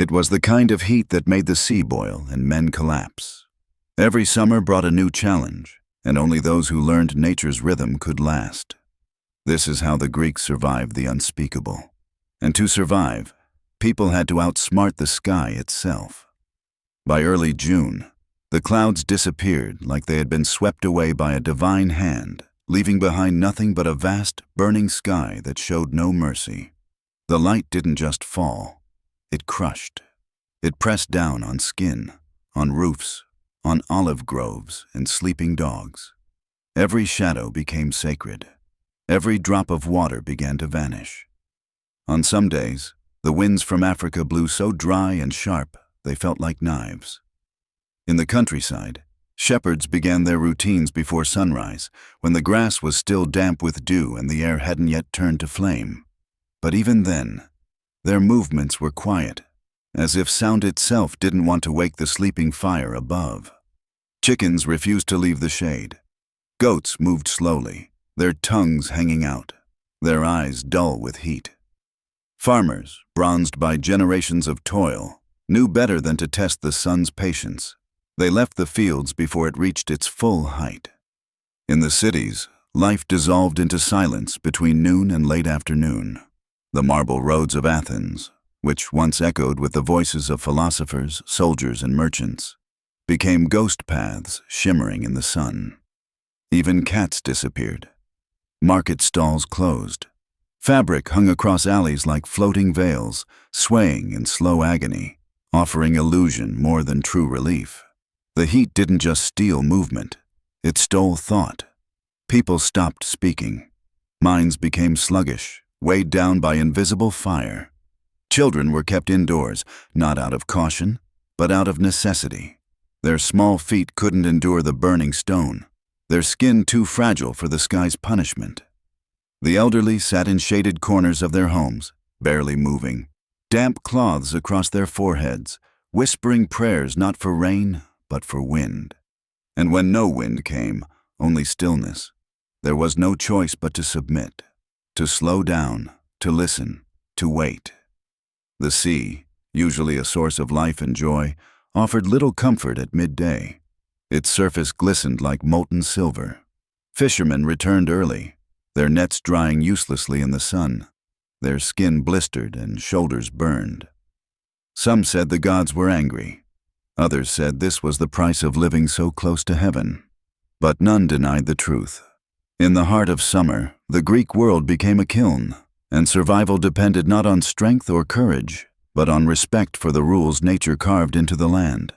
It was the kind of heat that made the sea boil and men collapse. Every summer brought a new challenge, and only those who learned nature's rhythm could last. This is how the Greeks survived the unspeakable. And to survive, people had to outsmart the sky itself. By early June, the clouds disappeared like they had been swept away by a divine hand, leaving behind nothing but a vast, burning sky that showed no mercy. The light didn't just fall, it crushed. It pressed down on skin, on roofs, on olive groves and sleeping dogs. Every shadow became sacred. Every drop of water began to vanish. On some days, the winds from Africa blew so dry and sharp they felt like knives. In the countryside, shepherds began their routines before sunrise, when the grass was still damp with dew and the air hadn't yet turned to flame. But even then, their movements were quiet, as if sound itself didn't want to wake the sleeping fire above. Chickens refused to leave the shade. Goats moved slowly, their tongues hanging out, their eyes dull with heat. Farmers, bronzed by generations of toil, knew better than to test the sun's patience. They left the fields before it reached its full height. In the cities, life dissolved into silence between noon and late afternoon. The marble roads of Athens, which once echoed with the voices of philosophers, soldiers, and merchants, became ghost paths shimmering in the sun. Even cats disappeared. Market stalls closed. Fabric hung across alleys like floating veils, swaying in slow agony, offering illusion more than true relief. The heat didn't just steal movement, it stole thought. People stopped speaking. Minds became sluggish, weighed down by invisible fire. Children were kept indoors, not out of caution, but out of necessity. Their small feet couldn't endure the burning stone, their skin too fragile for the sky's punishment. The elderly sat in shaded corners of their homes, barely moving, damp cloths across their foreheads, whispering prayers not for rain, but for wind. And when no wind came, only stillness, there was no choice but to submit, to slow down, to listen, to wait. The sea, usually a source of life and joy, offered little comfort at midday. Its surface glistened like molten silver. Fishermen returned early, their nets drying uselessly in the sun, their skin blistered and shoulders burned. Some said the gods were angry. Others said this was the price of living so close to heaven. But none denied the truth. In the heart of summer, the Greek world became a kiln, and survival depended not on strength or courage, but on respect for the rules nature carved into the land.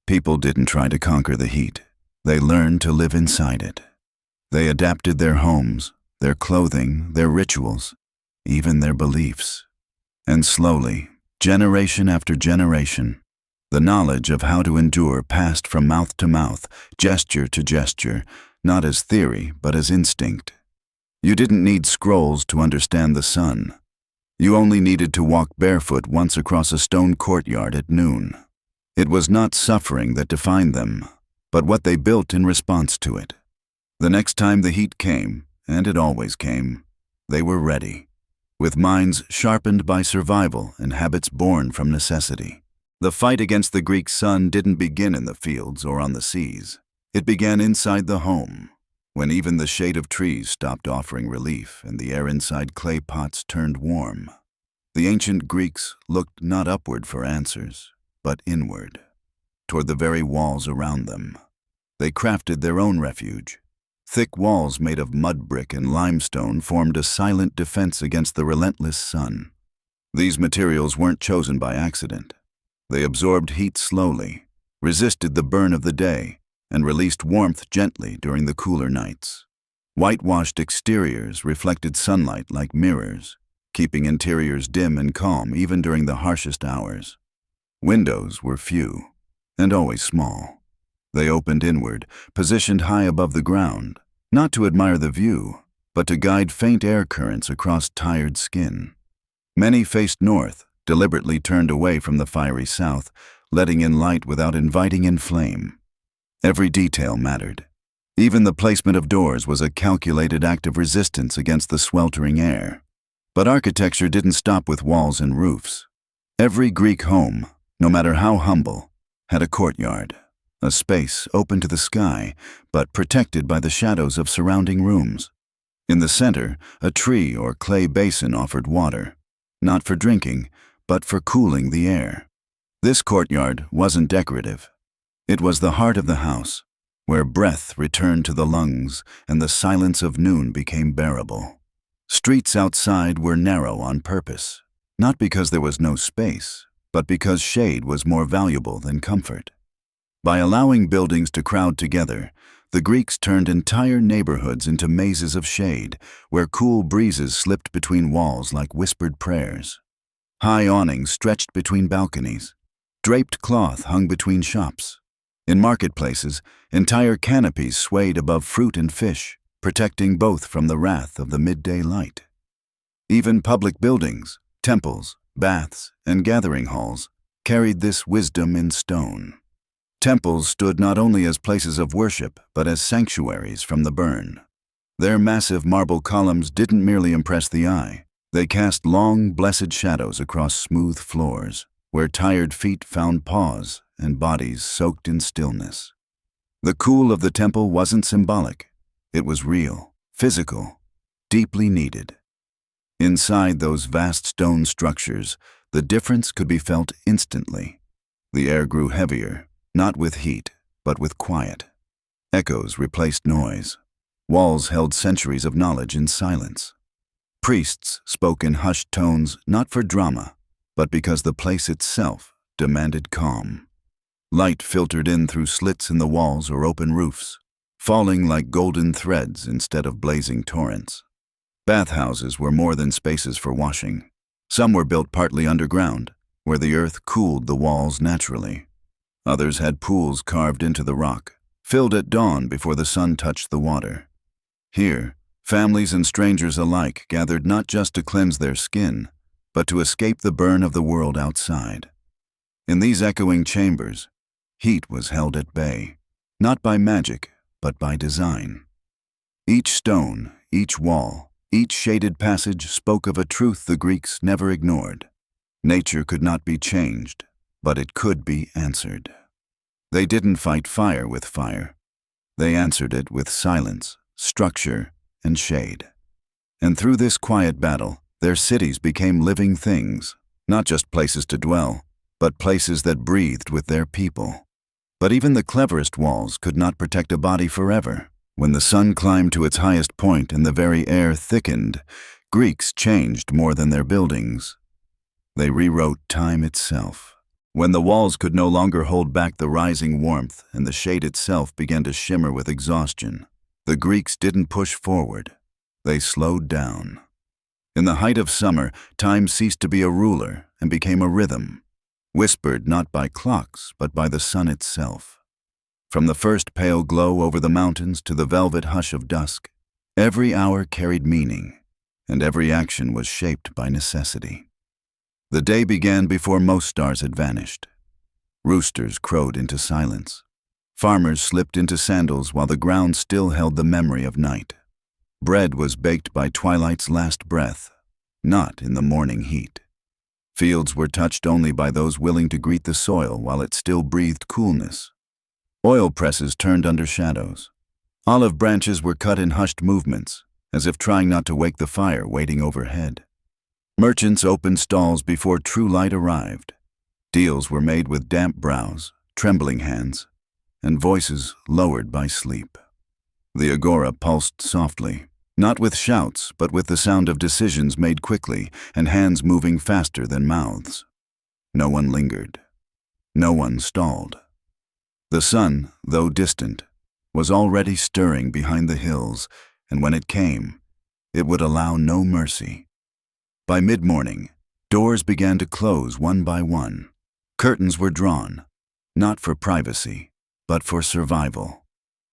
People didn't try to conquer the heat. They learned to live inside it. They adapted their homes, their clothing, their rituals, even their beliefs. And slowly, generation after generation, the knowledge of how to endure passed from mouth to mouth, gesture to gesture, not as theory, but as instinct. You didn't need scrolls to understand the sun. You only needed to walk barefoot once across a stone courtyard at noon. It was not suffering that defined them, but what they built in response to it. The next time the heat came, and it always came, they were ready, with minds sharpened by survival and habits born from necessity. The fight against the Greek sun didn't begin in the fields or on the seas. It began inside the home, when even the shade of trees stopped offering relief and the air inside clay pots turned warm. The ancient Greeks looked not upward for answers, but inward, toward the very walls around them. They crafted their own refuge. Thick walls made of mud brick and limestone formed a silent defense against the relentless sun. These materials weren't chosen by accident. They absorbed heat slowly, resisted the burn of the day, and released warmth gently during the cooler nights. Whitewashed exteriors reflected sunlight like mirrors, keeping interiors dim and calm even during the harshest hours. Windows were few, and always small. They opened inward, positioned high above the ground, not to admire the view, but to guide faint air currents across tired skin. Many faced north, deliberately turned away from the fiery south, letting in light without inviting in flame. Every detail mattered. Even the placement of doors was a calculated act of resistance against the sweltering air. But architecture didn't stop with walls and roofs. Every Greek home, no matter how humble, had a courtyard, a space open to the sky, but protected by the shadows of surrounding rooms. In the center, a tree or clay basin offered water, not for drinking, but for cooling the air. This courtyard wasn't decorative. It was the heart of the house, where breath returned to the lungs and the silence of noon became bearable. Streets outside were narrow on purpose, not because there was no space, but because shade was more valuable than comfort. By allowing buildings to crowd together, the Greeks turned entire neighborhoods into mazes of shade, where cool breezes slipped between walls like whispered prayers. High awnings stretched between balconies. Draped cloth hung between shops. In marketplaces, entire canopies swayed above fruit and fish, protecting both from the wrath of the midday light. Even public buildings, temples, baths, and gathering halls carried this wisdom in stone. Temples stood not only as places of worship, but as sanctuaries from the burn. Their massive marble columns didn't merely impress the eye. They cast long, blessed shadows across smooth floors, where tired feet found pause and bodies soaked in stillness. The cool of the temple wasn't symbolic. It was real, physical, deeply needed. Inside those vast stone structures, the difference could be felt instantly. The air grew heavier, not with heat, but with quiet. Echoes replaced noise. Walls held centuries of knowledge in silence. Priests spoke in hushed tones not for drama, but because the place itself demanded calm. Light filtered in through slits in the walls or open roofs, falling like golden threads instead of blazing torrents. Bathhouses were more than spaces for washing. Some were built partly underground, where the earth cooled the walls naturally. Others had pools carved into the rock, filled at dawn before the sun touched the water. Here, families and strangers alike gathered not just to cleanse their skin, but to escape the burn of the world outside. In these echoing chambers, heat was held at bay, not by magic, but by design. Each stone, each wall, each shaded passage spoke of a truth the Greeks never ignored. Nature could not be changed, but it could be answered. They didn't fight fire with fire. They answered it with silence, structure, and shade. And through this quiet battle, their cities became living things, not just places to dwell, but places that breathed with their people. But even the cleverest walls could not protect a body forever. When the sun climbed to its highest point and the very air thickened, Greeks changed more than their buildings. They rewrote time itself. When the walls could no longer hold back the rising warmth and the shade itself began to shimmer with exhaustion, the Greeks didn't push forward. They slowed down. In the height of summer, time ceased to be a ruler and became a rhythm, whispered not by clocks but by the sun itself. From the first pale glow over the mountains to the velvet hush of dusk, every hour carried meaning, and every action was shaped by necessity. The day began before most stars had vanished. Roosters crowed into silence. Farmers slipped into sandals while the ground still held the memory of night. Bread was baked by twilight's last breath, not in the morning heat. Fields were touched only by those willing to greet the soil while it still breathed coolness. Oil presses turned under shadows. Olive branches were cut in hushed movements, as if trying not to wake the fire waiting overhead. Merchants opened stalls before true light arrived. Deals were made with damp brows, trembling hands, and voices lowered by sleep. The agora pulsed softly, not with shouts, but with the sound of decisions made quickly and hands moving faster than mouths. No one lingered. No one stalled. The sun, though distant, was already stirring behind the hills, and when it came, it would allow no mercy. By mid-morning, doors began to close one by one. Curtains were drawn, not for privacy, but for survival.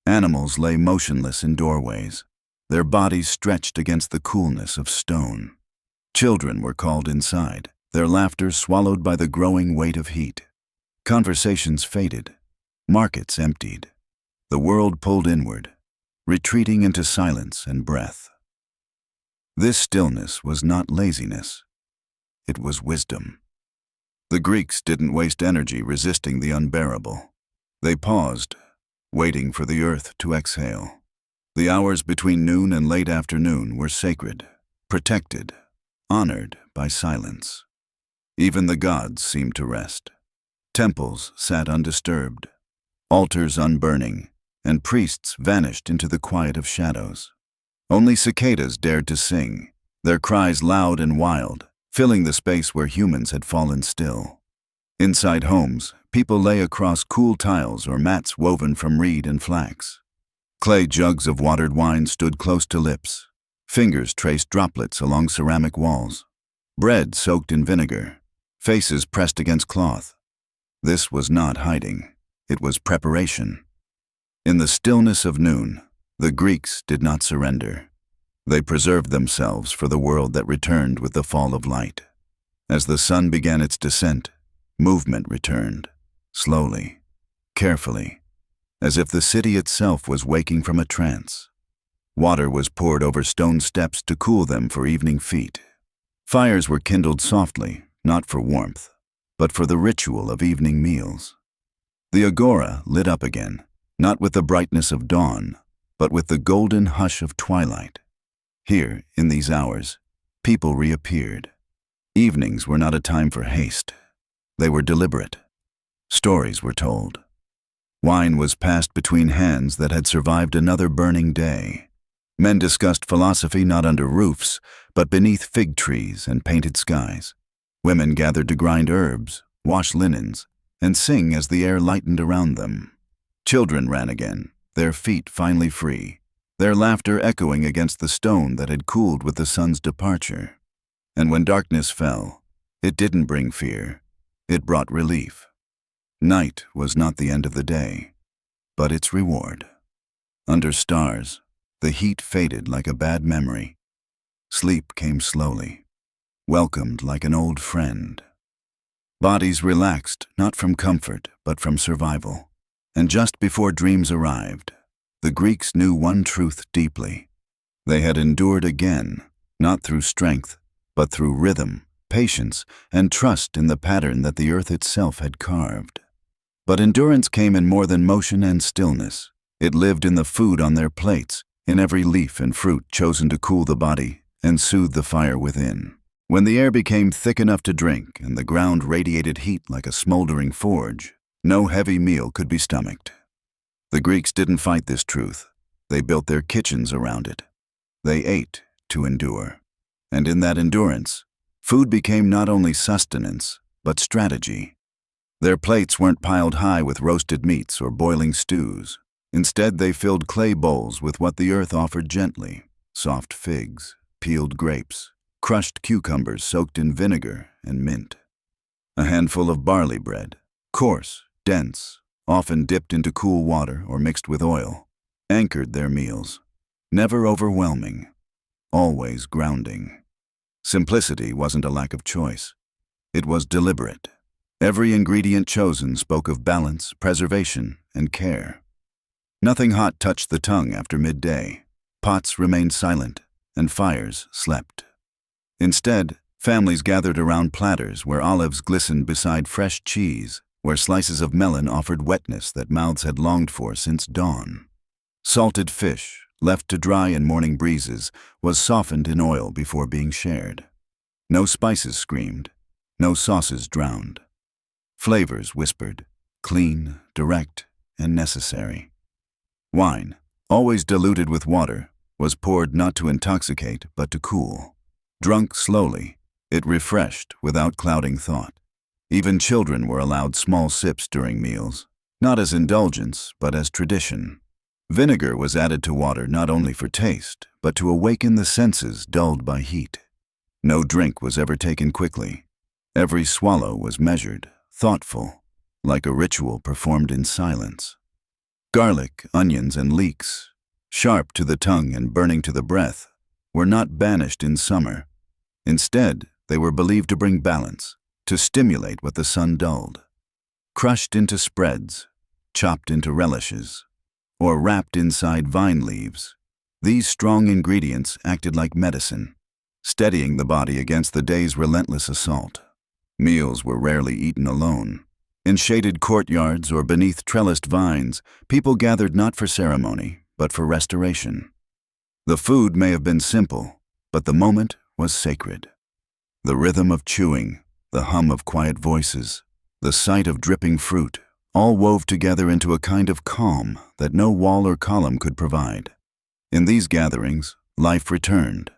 Animals lay motionless in doorways, their bodies stretched against the coolness of stone. Children were called inside, their laughter swallowed by the growing weight of heat. Conversations faded. Markets emptied. The world pulled inward, retreating into silence and breath. This stillness was not laziness. It was wisdom. The Greeks didn't waste energy resisting the unbearable. They paused, waiting for the earth to exhale. The hours between noon and late afternoon were sacred, protected, honored by silence. Even the gods seemed to rest. Temples sat undisturbed, altars unburning, and priests vanished into the quiet of shadows. Only cicadas dared to sing, their cries loud and wild, filling the space where humans had fallen still. Inside homes, people lay across cool tiles or mats woven from reed and flax. Clay jugs of watered wine stood close to lips. Fingers traced droplets along ceramic walls. Bread soaked in vinegar, faces pressed against cloth. This was not hiding. It was preparation. In the stillness of noon, the Greeks did not surrender. They preserved themselves for the world that returned with the fall of light. As the sun began its descent, movement returned, slowly, carefully, as if the city itself was waking from a trance. Water was poured over stone steps to cool them for evening feet. Fires were kindled softly, not for warmth, but for the ritual of evening meals. The agora lit up again, not with the brightness of dawn, but with the golden hush of twilight. Here, in these hours, people reappeared. Evenings were not a time for haste. They were deliberate. Stories were told. Wine was passed between hands that had survived another burning day. Men discussed philosophy not under roofs, but beneath fig trees and painted skies. Women gathered to grind herbs, wash linens, and sing as the air lightened around them. Children ran again, their feet finally free, their laughter echoing against the stone that had cooled with the sun's departure. And when darkness fell, it didn't bring fear, it brought relief. Night was not the end of the day, but its reward. Under stars, the heat faded like a bad memory. Sleep came slowly, welcomed like an old friend. Bodies relaxed, not from comfort, but from survival. And just before dreams arrived, the Greeks knew one truth deeply. They had endured again, not through strength, but through rhythm, patience, and trust in the pattern that the earth itself had carved. But endurance came in more than motion and stillness. It lived in the food on their plates, in every leaf and fruit chosen to cool the body and soothe the fire within. When the air became thick enough to drink and the ground radiated heat like a smoldering forge, no heavy meal could be stomached. The Greeks didn't fight this truth. They built their kitchens around it. They ate to endure. And in that endurance, food became not only sustenance, but strategy. Their plates weren't piled high with roasted meats or boiling stews. Instead, they filled clay bowls with what the earth offered gently: soft figs, peeled grapes, crushed cucumbers soaked in vinegar and mint. A handful of barley bread, coarse, dense, often dipped into cool water or mixed with oil, anchored their meals, never overwhelming, always grounding. Simplicity wasn't a lack of choice. It was deliberate. Every ingredient chosen spoke of balance, preservation, and care. Nothing hot touched the tongue after midday. Pots remained silent, and fires slept. Instead, families gathered around platters where olives glistened beside fresh cheese, where slices of melon offered wetness that mouths had longed for since dawn. Salted fish, left to dry in morning breezes, was softened in oil before being shared. No spices screamed, no sauces drowned. Flavors whispered, clean, direct, and necessary. Wine, always diluted with water, was poured not to intoxicate but to cool. Drunk slowly, it refreshed without clouding thought. Even children were allowed small sips during meals, not as indulgence but as tradition. Vinegar was added to water not only for taste, but to awaken the senses dulled by heat. No drink was ever taken quickly. Every swallow was measured, thoughtful, like a ritual performed in silence. Garlic, onions, and leeks, sharp to the tongue and burning to the breath, were not banished in summer. Instead, they were believed to bring balance, to stimulate what the sun dulled. Crushed into spreads, chopped into relishes, or wrapped inside vine leaves, these strong ingredients acted like medicine, steadying the body against the day's relentless assault. Meals were rarely eaten alone. In shaded courtyards or beneath trellised vines, people gathered not for ceremony, but for restoration. The food may have been simple, but the moment was sacred. The rhythm of chewing, the hum of quiet voices, the sight of dripping fruit, all wove together into a kind of calm that no wall or column could provide. In these gatherings, life returned.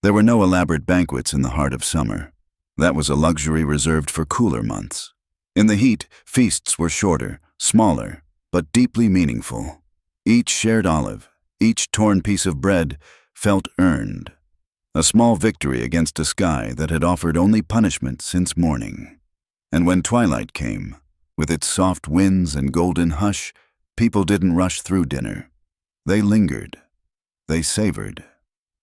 There were no elaborate banquets in the heart of summer. That was a luxury reserved for cooler months. In the heat, feasts were shorter, smaller, but deeply meaningful. Each shared olive, each torn piece of bread, felt earned. A small victory against a sky that had offered only punishment since morning. And when twilight came, with its soft winds and golden hush, people didn't rush through dinner. They lingered. They savored.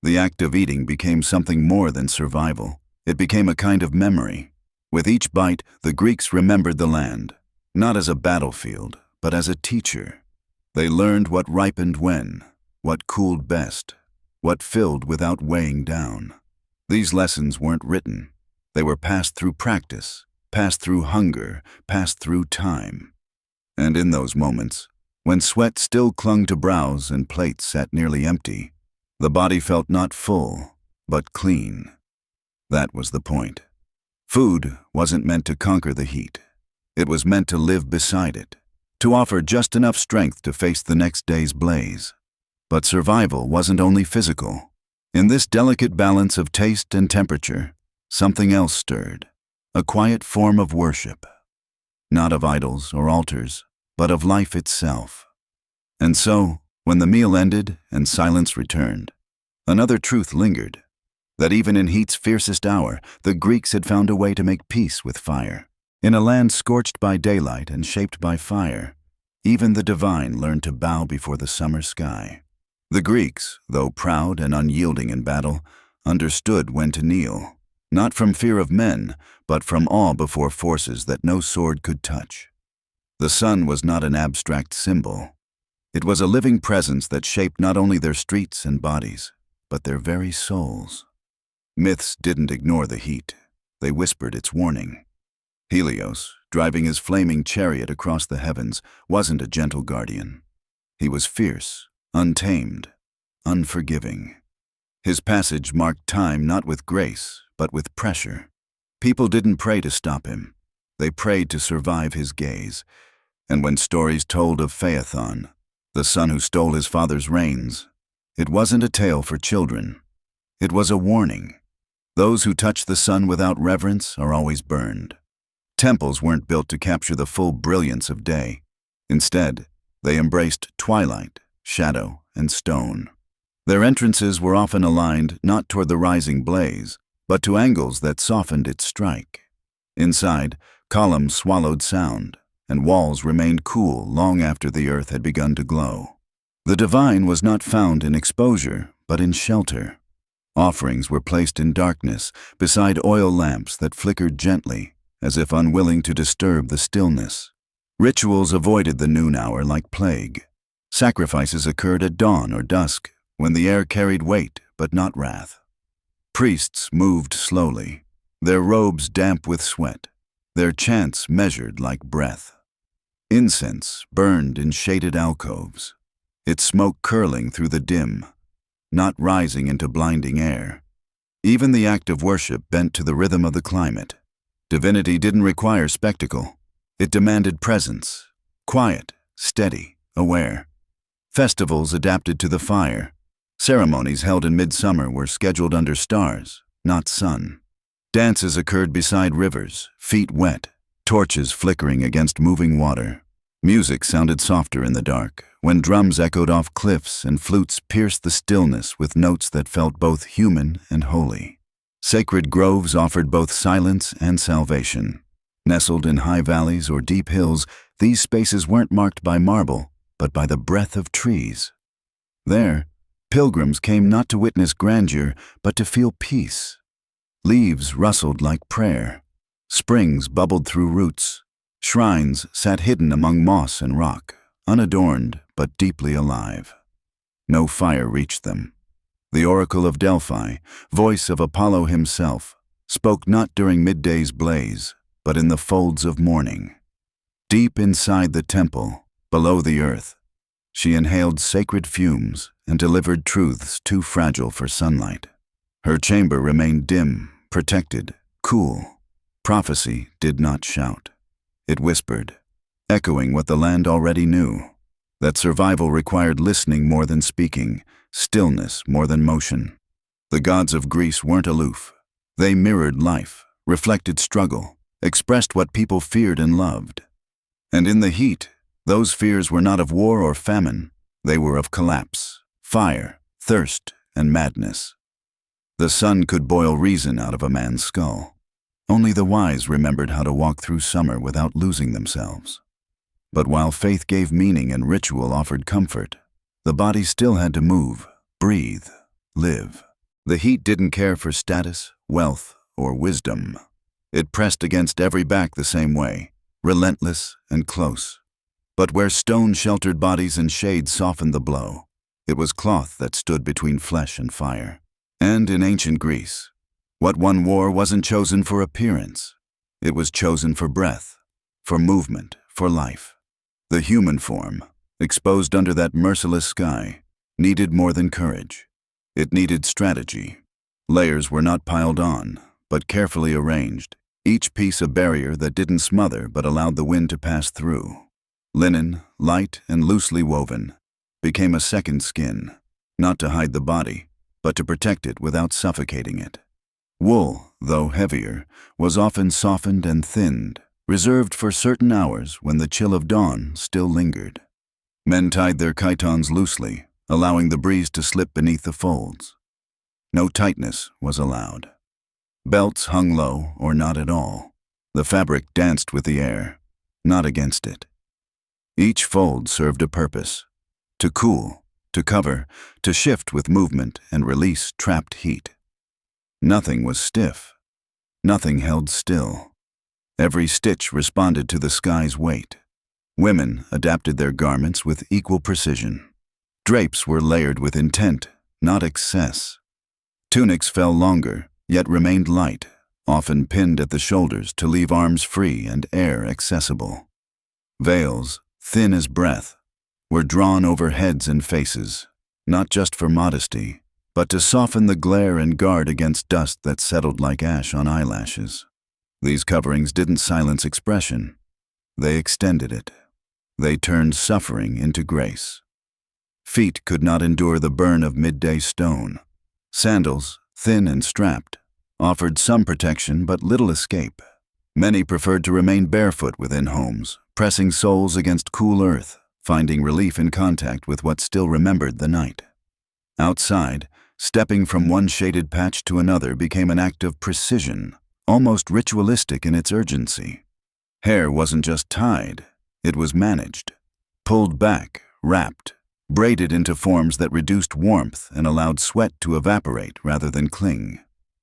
The act of eating became something more than survival. It became a kind of memory. With each bite, the Greeks remembered the land, not as a battlefield, but as a teacher. They learned what ripened when, what cooled best, what filled without weighing down. These lessons weren't written. They were passed through practice, passed through hunger, passed through time. And in those moments, when sweat still clung to brows and plates sat nearly empty, the body felt not full, but clean. That was the point. Food wasn't meant to conquer the heat. It was meant to live beside it, to offer just enough strength to face the next day's blaze. But survival wasn't only physical. In this delicate balance of taste and temperature, something else stirred, a quiet form of worship. Not of idols or altars, but of life itself. And so, when the meal ended and silence returned, another truth lingered. That even in heat's fiercest hour, the Greeks had found a way to make peace with fire. In a land scorched by daylight and shaped by fire, even the divine learned to bow before the summer sky. The Greeks, though proud and unyielding in battle, understood when to kneel, not from fear of men, but from awe before forces that no sword could touch. The sun was not an abstract symbol. It was a living presence that shaped not only their streets and bodies, but their very souls. Myths didn't ignore the heat. They whispered its warning. Helios, driving his flaming chariot across the heavens, wasn't a gentle guardian. He was fierce, untamed, unforgiving. His passage marked time not with grace, but with pressure. People didn't pray to stop him. They prayed to survive his gaze. And when stories told of Phaethon, the son who stole his father's reins, it wasn't a tale for children. It was a warning. Those who touch the sun without reverence are always burned. Temples weren't built to capture the full brilliance of day. Instead, they embraced twilight, shadow, and stone. Their entrances were often aligned not toward the rising blaze, but to angles that softened its strike. Inside, columns swallowed sound, and walls remained cool long after the earth had begun to glow. The divine was not found in exposure, but in shelter. Offerings were placed in darkness, beside oil lamps that flickered gently, as if unwilling to disturb the stillness. Rituals avoided the noon hour like plague. Sacrifices occurred at dawn or dusk, when the air carried weight but not wrath. Priests moved slowly, their robes damp with sweat, their chants measured like breath. Incense burned in shaded alcoves, its smoke curling through the dim, not rising into blinding air. Even the act of worship bent to the rhythm of the climate. Divinity didn't require spectacle. It demanded presence, quiet, steady, aware. Festivals adapted to the fire. Ceremonies held in midsummer were scheduled under stars, not sun. Dances occurred beside rivers, feet wet, torches flickering against moving water. Music sounded softer in the dark, when drums echoed off cliffs and flutes pierced the stillness with notes that felt both human and holy. Sacred groves offered both silence and salvation. Nestled in high valleys or deep hills, these spaces weren't marked by marble, but by the breath of trees. There, pilgrims came not to witness grandeur, but to feel peace. Leaves rustled like prayer. Springs bubbled through roots. Shrines sat hidden among moss and rock, unadorned but deeply alive. No fire reached them. The oracle of Delphi, voice of Apollo himself, spoke not during midday's blaze, but in the folds of morning. Deep inside the temple, below the earth, she inhaled sacred fumes and delivered truths too fragile for sunlight. Her chamber remained dim, protected, cool. Prophecy did not shout. It whispered, echoing what the land already knew, that survival required listening more than speaking, stillness more than motion. The gods of Greece weren't aloof. They mirrored life, reflected struggle, expressed what people feared and loved. And in the heat, those fears were not of war or famine. They were of collapse, fire, thirst, and madness. The sun could boil reason out of a man's skull. Only the wise remembered how to walk through summer without losing themselves. But while faith gave meaning and ritual offered comfort, the body still had to move, breathe, live. The heat didn't care for status, wealth, or wisdom. It pressed against every back the same way, relentless and close. But where stone sheltered bodies and shade softened the blow, it was cloth that stood between flesh and fire. And in ancient Greece, what one wore wasn't chosen for appearance. It was chosen for breath, for movement, for life. The human form, exposed under that merciless sky, needed more than courage. It needed strategy. Layers were not piled on, but carefully arranged, each piece a barrier that didn't smother but allowed the wind to pass through. Linen, light and loosely woven, became a second skin, not to hide the body, but to protect it without suffocating it. Wool, though heavier, was often softened and thinned, reserved for certain hours when the chill of dawn still lingered. Men tied their chitons loosely, allowing the breeze to slip beneath the folds. No tightness was allowed. Belts hung low or not at all. The fabric danced with the air, not against it. Each fold served a purpose: to cool, to cover, to shift with movement and release trapped heat. Nothing was stiff. Nothing held still. Every stitch responded to the sky's weight. Women adapted their garments with equal precision. Drapes were layered with intent, not excess. Tunics fell longer, yet remained light, often pinned at the shoulders to leave arms free and air accessible. Veils, thin as breath, were drawn over heads and faces, not just for modesty, but to soften the glare and guard against dust that settled like ash on eyelashes. These coverings didn't silence expression. They extended it. They turned suffering into grace. Feet could not endure the burn of midday stone. Sandals, thin and strapped, offered some protection but little escape. Many preferred to remain barefoot within homes, pressing soles against cool earth, finding relief in contact with what still remembered the night. Outside, stepping from one shaded patch to another became an act of precision, almost ritualistic in its urgency. Hair wasn't just tied, it was managed. Pulled back, wrapped, braided into forms that reduced warmth and allowed sweat to evaporate rather than cling.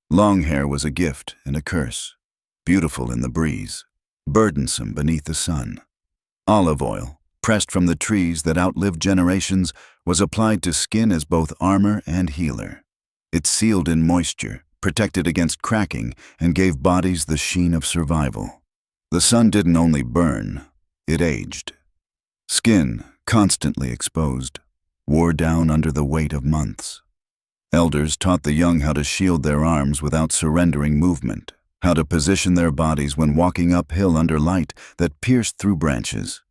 Long hair was a gift and a curse, beautiful in the breeze, burdensome beneath the sun. Olive oil, pressed from the trees that outlived generations, was applied to skin as both armor and healer. It sealed in moisture, protected against cracking, and gave bodies the sheen of survival. The sun didn't only burn, it aged. Skin, constantly exposed, wore down under the weight of months. Elders taught the young how to shield their arms without surrendering movement, how to position their bodies when walking uphill under light that pierced through branches.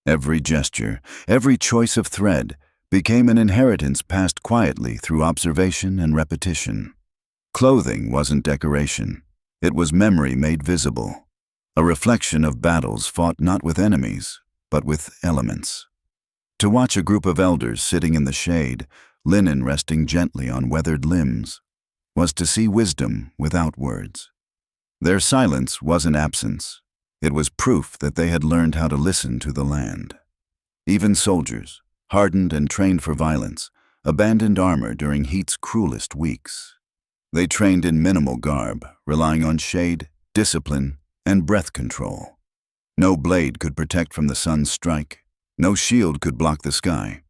Every gesture, every choice of thread, became an inheritance passed quietly through observation and repetition. Clothing wasn't decoration. It was memory made visible, a reflection of battles fought not with enemies, but with elements. To watch a group of elders sitting in the shade, linen resting gently on weathered limbs, was to see wisdom without words. Their silence wasn't absence. It was proof that they had learned how to listen to the land. Even soldiers, hardened and trained for violence, abandoned armor during heat's cruelest weeks. They trained in minimal garb, relying on shade, discipline, and breath control. No blade could protect from the sun's strike. No shield could block the sky.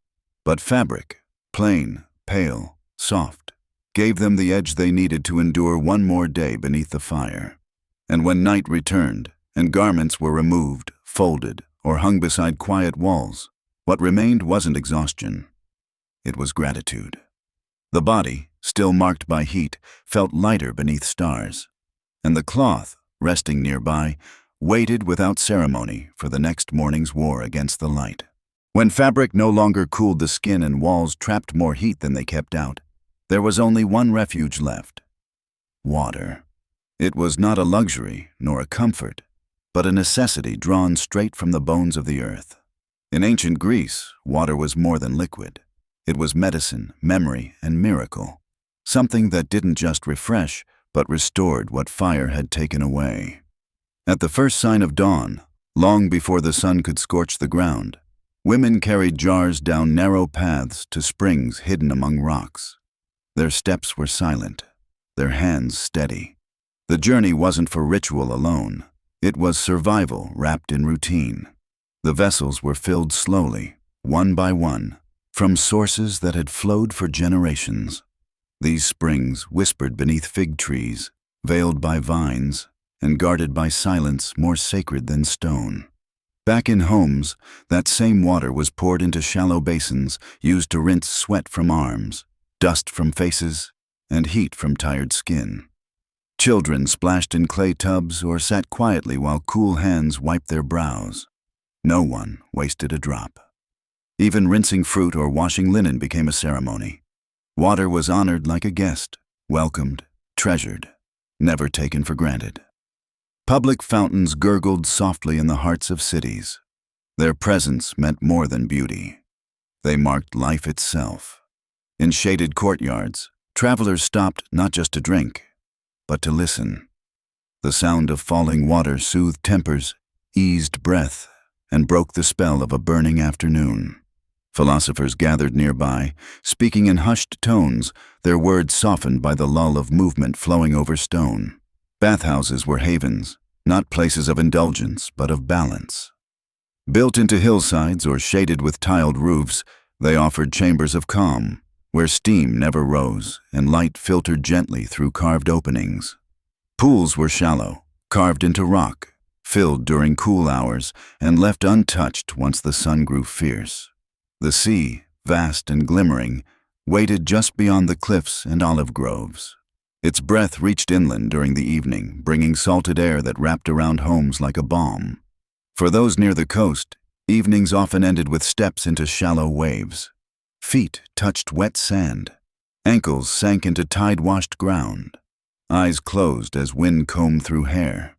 But fabric, plain, pale, soft, gave them the edge they needed to endure one more day beneath the fire. And when night returned, and garments were removed, folded, or hung beside quiet walls. What remained wasn't exhaustion. It was gratitude. The body, still marked by heat, felt lighter beneath stars, and the cloth, resting nearby, waited without ceremony for the next morning's war against the light. When fabric no longer cooled the skin and walls trapped more heat than they kept out, there was only one refuge left: water. It was not a luxury nor a comfort, but a necessity drawn straight from the bones of the earth. In ancient Greece, water was more than liquid. It was medicine, memory, and miracle, something that didn't just refresh, but restored what fire had taken away. At the first sign of dawn, long before the sun could scorch the ground, women carried jars down narrow paths to springs hidden among rocks. Their steps were silent, their hands steady. The journey wasn't for ritual alone. It was survival wrapped in routine. The vessels were filled slowly, one by one, from sources that had flowed for generations. These springs whispered beneath fig trees, veiled by vines, and guarded by silence more sacred than stone. Back in homes, that same water was poured into shallow basins used to rinse sweat from arms, dust from faces, and heat from tired skin. Children splashed in clay tubs or sat quietly while cool hands wiped their brows. No one wasted a drop. Even rinsing fruit or washing linen became a ceremony. Water was honored like a guest, welcomed, treasured, never taken for granted. Public fountains gurgled softly in the hearts of cities. Their presence meant more than beauty. They marked life itself. In shaded courtyards, travelers stopped not just to drink, but to listen. The sound of falling water soothed tempers, eased breath, and broke the spell of a burning afternoon. Philosophers gathered nearby, speaking in hushed tones, their words softened by the lull of movement flowing over stone. Bathhouses were havens, not places of indulgence, but of balance. Built into hillsides or shaded with tiled roofs, they offered chambers of calm, where steam never rose and light filtered gently through carved openings. Pools were shallow, carved into rock, filled during cool hours and left untouched once the sun grew fierce. The sea, vast and glimmering, waited just beyond the cliffs and olive groves. Its breath reached inland during the evening, bringing salted air that wrapped around homes like a balm. For those near the coast, evenings often ended with steps into shallow waves. Feet touched wet sand. Ankles sank into tide-washed ground. Eyes closed as wind combed through hair.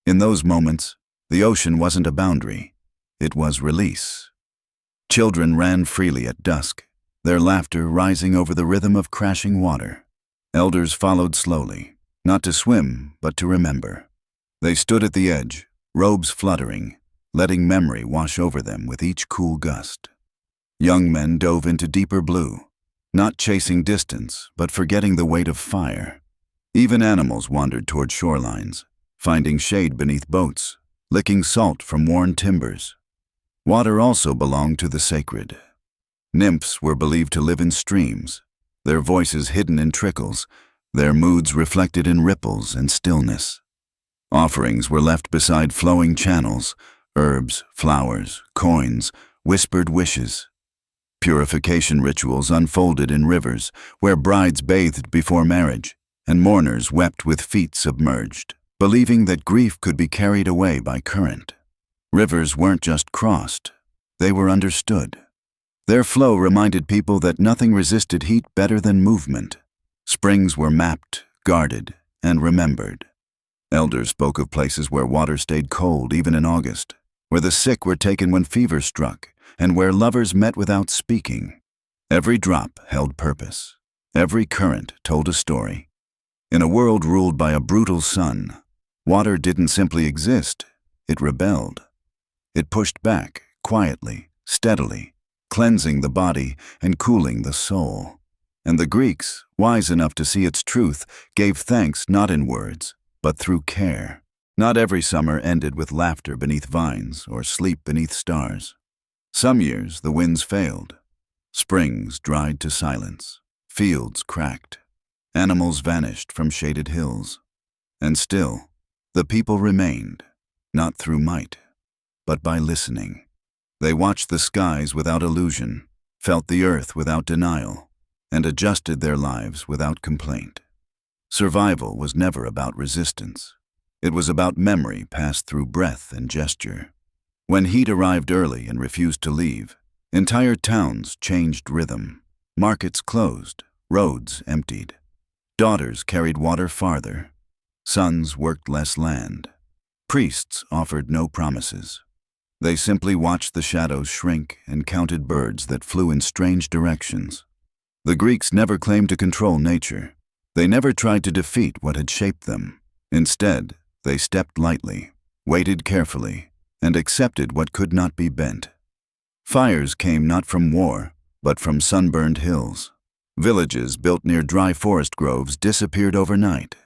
In those moments, the ocean wasn't a boundary. It was release. Children ran freely at dusk, their laughter rising over the rhythm of crashing water. Elders followed slowly, not to swim, but to remember. They stood at the edge, robes fluttering, letting memory wash over them with each cool gust. Young men dove into deeper blue, not chasing distance, but forgetting the weight of fire. Even animals wandered toward shorelines, finding shade beneath boats, licking salt from worn timbers. Water also belonged to the sacred. Nymphs were believed to live in streams, their voices hidden in trickles, their moods reflected in ripples and stillness. Offerings were left beside flowing channels, herbs, flowers, coins, whispered wishes. Purification rituals unfolded in rivers, where brides bathed before marriage, and mourners wept with feet submerged, believing that grief could be carried away by current. Rivers weren't just crossed, they were understood. Their flow reminded people that nothing resisted heat better than movement. Springs were mapped, guarded, and remembered. Elders spoke of places where water stayed cold even in August, where the sick were taken when fever struck, and where lovers met without speaking. Every drop held purpose. Every current told a story. In a world ruled by a brutal sun, water didn't simply exist, it rebelled. It pushed back, quietly, steadily, cleansing the body and cooling the soul. And the Greeks, wise enough to see its truth, gave thanks not in words, but through care. Not every summer ended with laughter beneath vines or sleep beneath stars. Some years the winds failed. Springs dried to silence. Fields cracked. Animals vanished from shaded hills. And still, the people remained. not through might, but by listening. They watched the skies without illusion, felt the earth without denial, and adjusted their lives without complaint. Survival was never about resistance. It was about memory passed through breath and gesture. When heat arrived early and refused to leave, entire towns changed rhythm. Markets closed, roads emptied. Daughters carried water farther. Sons worked less land. Priests offered no promises. They simply watched the shadows shrink and counted birds that flew in strange directions. The Greeks never claimed to control nature. They never tried to defeat what had shaped them. Instead, they stepped lightly, waited carefully, and accepted what could not be bent. Fires came not from war, but from sunburned hills. Villages built near dry forest groves disappeared overnight.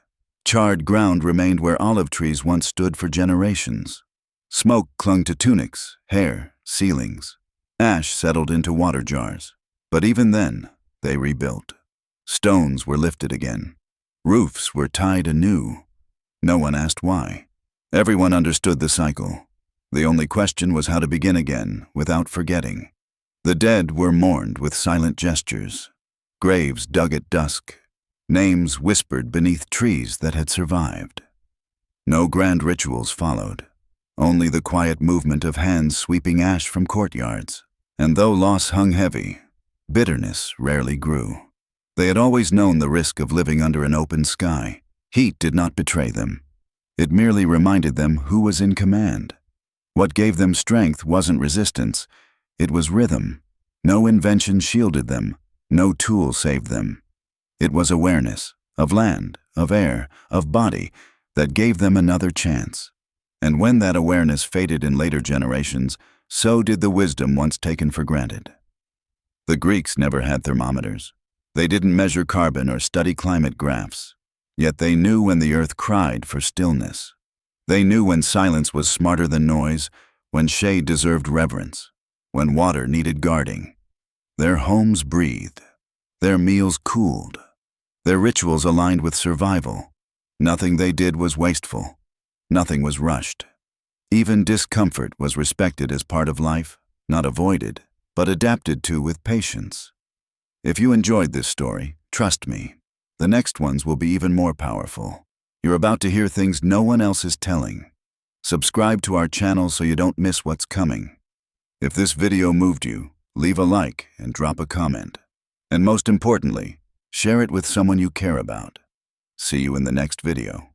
Charred ground remained where olive trees once stood for generations. Smoke clung to tunics, hair, ceilings. Ash settled into water jars. But even then, they rebuilt. Stones were lifted again. Roofs were tied anew. No one asked why. Everyone understood the cycle. The only question was how to begin again without forgetting. The dead were mourned with silent gestures. Graves dug at dusk. Names whispered beneath trees that had survived. No grand rituals followed. Only the quiet movement of hands sweeping ash from courtyards. And though loss hung heavy, bitterness rarely grew. They had always known the risk of living under an open sky. Heat did not betray them. It merely reminded them who was in command. What gave them strength wasn't resistance, it was rhythm. No invention shielded them, no tool saved them. It was awareness, of land, of air, of body, that gave them another chance. And when that awareness faded in later generations, so did the wisdom once taken for granted. The Greeks never had thermometers. They didn't measure carbon or study climate graphs. Yet they knew when the earth cried for stillness. They knew when silence was smarter than noise, when shade deserved reverence, when water needed guarding. Their homes breathed. Their meals cooled. Their rituals aligned with survival. Nothing they did was wasteful. Nothing was rushed. Even discomfort was respected as part of life, not avoided, but adapted to with patience. If you enjoyed this story, trust me, the next ones will be even more powerful. You're about to hear things no one else is telling. Subscribe to our channel so you don't miss what's coming. If this video moved you, leave a like and drop a comment. And most importantly, share it with someone you care about. See you in the next video.